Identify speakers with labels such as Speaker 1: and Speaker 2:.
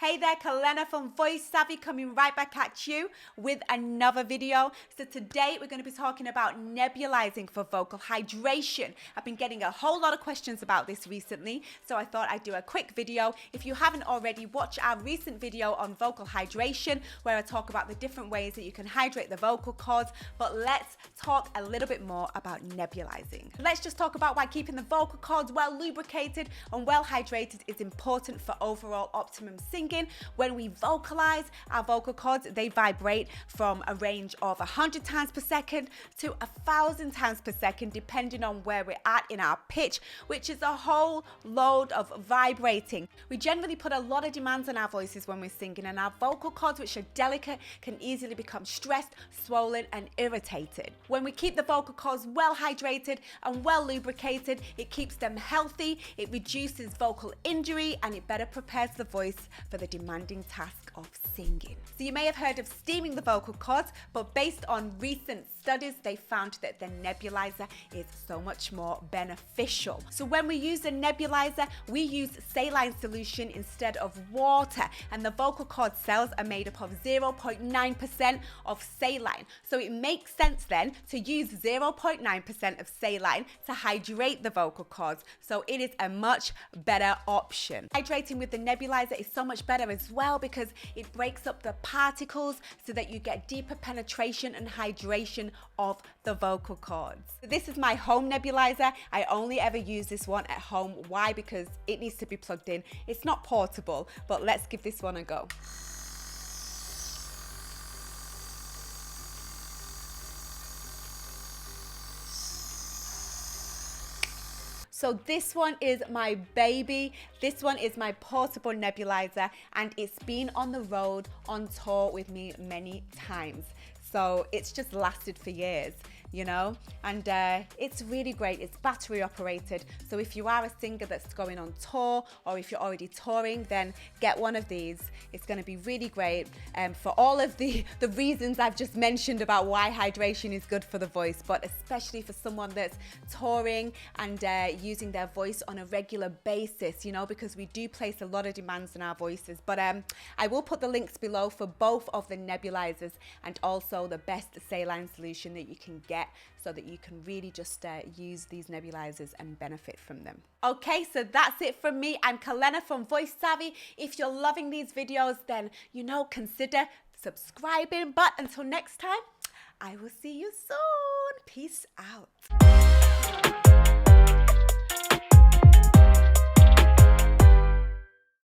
Speaker 1: Hey there, Kalena from Voice Savvy coming right back at you with another video. So today we're going to be talking about nebulizing for vocal hydration. I've been getting a whole lot of questions about this recently, so I thought I'd do a quick video. If you haven't already, watch our recent video on vocal hydration where I talk about the different ways that you can hydrate the vocal cords, but let's talk a little bit more about nebulizing. Let's just talk about why keeping the vocal cords well lubricated and well hydrated is important for overall optimum singing. When we vocalize, our vocal cords, they vibrate from a range of 100 times per second to 1,000 times per second, depending on where we're at in our pitch, which is a whole load of vibrating. We generally put a lot of demands on our voices when we're singing, and our vocal cords, which are delicate, can easily become stressed, swollen, and irritated. When we keep the vocal cords well hydrated and well lubricated, it keeps them healthy, it reduces vocal injury, and it better prepares the voice for the demanding task of singing. So you may have heard of steaming the vocal cords, but based on recent studies, they found that the nebulizer is so much more beneficial. So when we use a nebulizer, we use saline solution instead of water, and the vocal cord cells are made up of 0.9% of saline. So it makes sense then to use 0.9% of saline to hydrate the vocal cords. So it is a much better option. Hydrating with the nebulizer is so much better as well because it breaks up the particles so that you get deeper penetration and hydration of the vocal cords. This is my home nebulizer. I only ever use this one at home. Why? Because it needs to be plugged in. It's not portable, but let's give this one a go. So this one is my baby. This one is my portable nebulizer, and it's been on the road on tour with me many times. So it's just lasted for years, you know, and it's really great. It's battery operated. So if you are a singer that's going on tour, or if you're already touring, then get one of these. It's going to be really great for all of the reasons I've just mentioned about why hydration is good for the voice, but especially for someone that's touring and using their voice on a regular basis, you know, because we do place a lot of demands on our voices. But I will put the links below for both of the nebulizers and also the best saline solution that you can get so that you can really just use these nebulizers and benefit from them. Okay, so that's it from me. I'm Kalena from Voice Savvy. If you're loving these videos, then, you know, consider subscribing. But until next time, I will see you soon. Peace out.